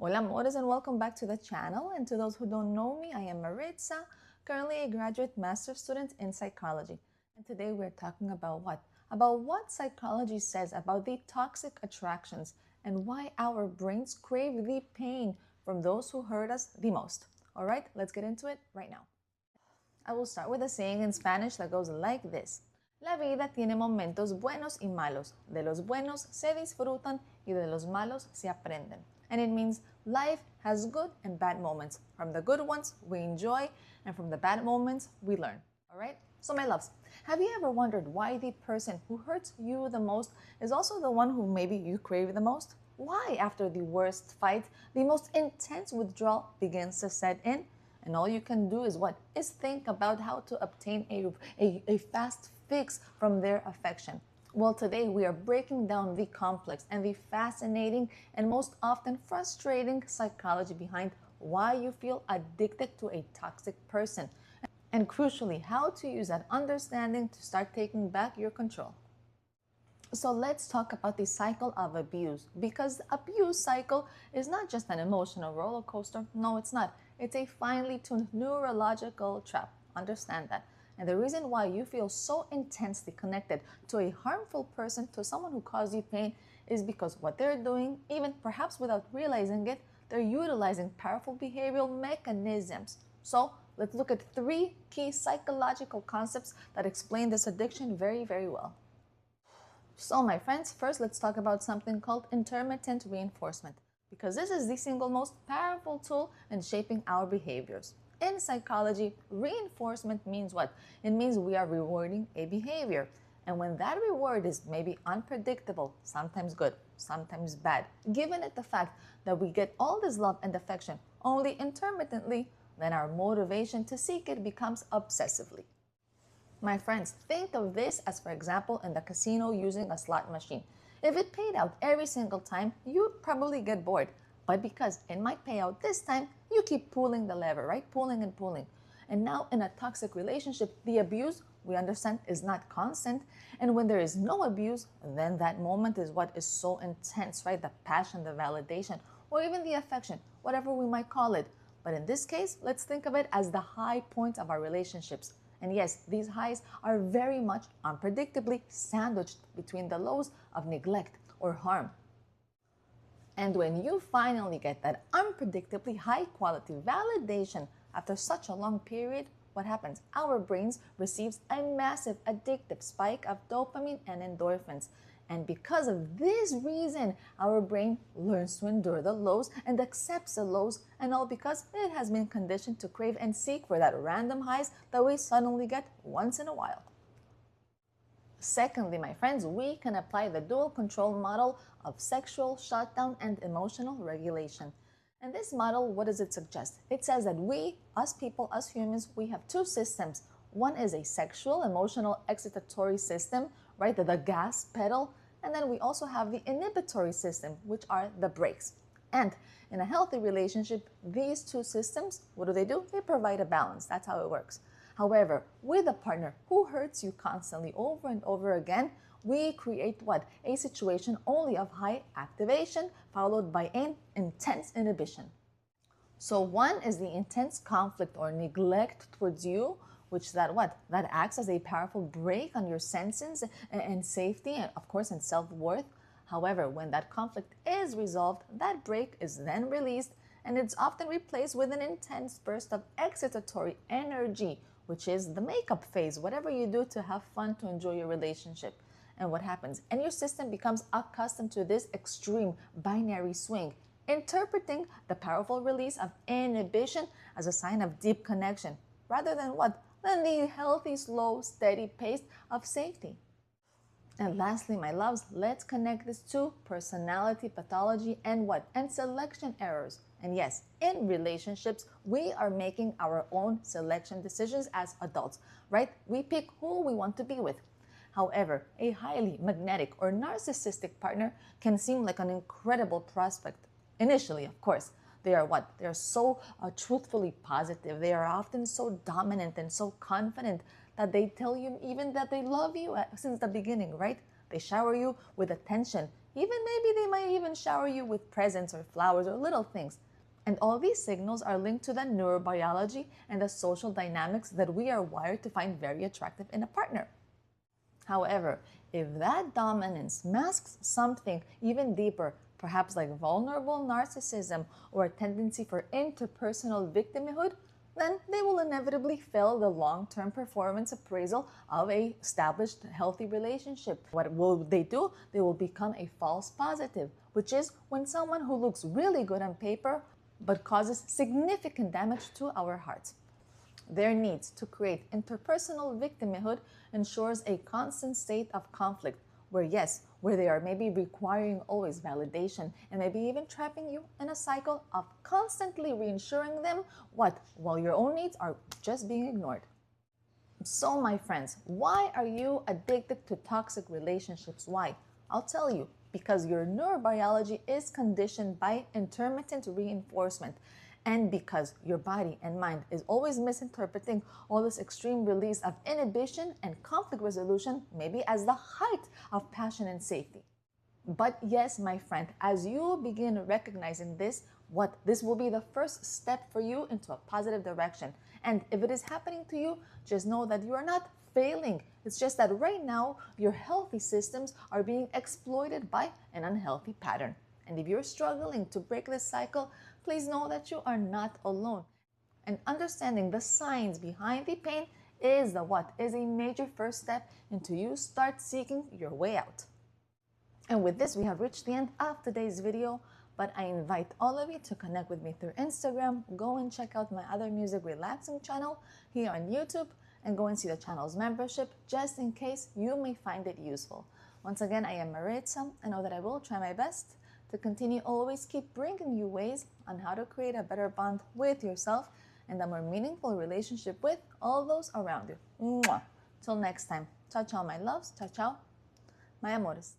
Hola amores, and welcome back to the channel. And to those who don't know me, I am Maritza, currently a graduate master's student in psychology. And today we're talking about what? About what psychology says about the toxic attractions and why our brains crave the pain from those who hurt us the most. All right, let's get into it right now. I will start with a saying in Spanish that goes like this. La vida tiene momentos buenos y malos. De los buenos se disfrutan y de los malos se aprenden. And it means life has good and bad moments. From the good ones, we enjoy, and from the bad moments, we learn. All right? So, my loves, have you ever wondered why the person who hurts you the most is also the one who maybe you crave the most? Why, after the worst fight, the most intense withdrawal begins to set in? And all you can do is what? Is think about how to obtain a fast fix from their affection. Well, today we are breaking down the complex and the fascinating and most often frustrating psychology behind why you feel addicted to a toxic person. And crucially, how to use that understanding to start taking back your control. So let's talk about the cycle of abuse, because the abuse cycle is not just an emotional roller coaster. No, it's not. It's a finely tuned neurological trap. Understand that. And the reason why you feel so intensely connected to a harmful person, to someone who caused you pain, is because what they're doing, even perhaps without realizing it, they're utilizing powerful behavioral mechanisms. So let's look at 3 key psychological concepts that explain this addiction very, very well. So my friends, first let's talk about something called intermittent reinforcement, because this is the single most powerful tool in shaping our behaviors. In psychology, reinforcement means what? It means we are rewarding a behavior. And when that reward is maybe unpredictable, sometimes good, sometimes bad, given it the fact that we get all this love and affection only intermittently, then our motivation to seek it becomes obsessively. My friends, think of this as, for example, in the casino using a slot machine. If it paid out every single time, you'd probably get bored. But because it might pay out this time, you keep pulling the lever, right? Pulling and pulling. And now in a toxic relationship, the abuse, we understand, is not constant. And when there is no abuse, then that moment is what is so intense, right? The passion, the validation, or even the affection, whatever we might call it. But in this case, let's think of it as the high point of our relationships. And yes, these highs are very much unpredictably sandwiched between the lows of neglect or harm. And when you finally get that unpredictably high quality validation after such a long period, what happens? Our brains receives a massive addictive spike of dopamine and endorphins. And because of this reason, our brain learns to endure the lows and accepts the lows, and all because it has been conditioned to crave and seek for that random highs that we suddenly get once in a while. Secondly, my friends, we can apply the dual control model of sexual shutdown and emotional regulation. And this model, what does it suggest? It says that we, us people, us humans, we have 2 systems. One is a sexual, emotional, excitatory system, right? The gas pedal. And then we also have the inhibitory system, which are the brakes. And in a healthy relationship, these 2 systems, what do? They provide a balance. That's how it works. However, with a partner who hurts you constantly over and over again, we create what? A situation only of high activation followed by an intense inhibition. So one is the intense conflict or neglect towards you, which that acts as a powerful brake on your senses and safety, and of course, and self-worth. However, when that conflict is resolved, that brake is then released, and it's often replaced with an intense burst of excitatory energy, which is the makeup phase, whatever you do to have fun, to enjoy your relationship. And what happens? And your system becomes accustomed to this extreme binary swing, interpreting the powerful release of inhibition as a sign of deep connection, rather than what? Than the healthy, slow, steady pace of safety. And lastly, my loves, let's connect this to personality pathology and what? And selection errors. And yes, in relationships, we are making our own selection decisions as adults, right? We pick who we want to be with. However, a highly magnetic or narcissistic partner can seem like an incredible prospect. Initially, of course, they are what? They are so truthfully positive. They are often so dominant and so confident that they tell you even that they love you since the beginning, right? They shower you with attention Even maybe they might even shower you with presents or flowers or little things. And all these signals are linked to the neurobiology and the social dynamics that we are wired to find very attractive in a partner. However, if that dominance masks something even deeper, perhaps like vulnerable narcissism or a tendency for interpersonal victimhood, then they will inevitably fail the long-term performance appraisal of a established healthy relationship. What will they do? They will become a false positive, which is when someone who looks really good on paper but causes significant damage to our hearts. Their needs to create interpersonal victimhood ensures a constant state of conflict where they are maybe requiring always validation and maybe even trapping you in a cycle of constantly reassuring them while your own needs are just being ignored. So my friends, why are you addicted to toxic relationships? Why? I'll tell you, because your neurobiology is conditioned by intermittent reinforcement. And because your body and mind is always misinterpreting all this extreme release of inhibition and conflict resolution, maybe as the height of passion and safety. But yes, my friend, as you begin recognizing this will be the first step for you into a positive direction. And if it is happening to you, just know that you are not failing. It's just that right now, your healthy systems are being exploited by an unhealthy pattern. And if you're struggling to break this cycle, please know that you are not alone. And understanding the signs behind the pain is a major first step into you start seeking your way out. And with this, we have reached the end of today's video, but I invite all of you to connect with me through Instagram. Go and check out my other music relaxing channel here on YouTube, and go and see the channel's membership just in case you may find it useful. Once again, I am Maritza. I know that I will try my best to continue always keep bringing you ways on how to create a better bond with yourself and a more meaningful relationship with all those around you. Mwah. Till next time. Ciao, ciao, my loves. Ciao, ciao, my amores.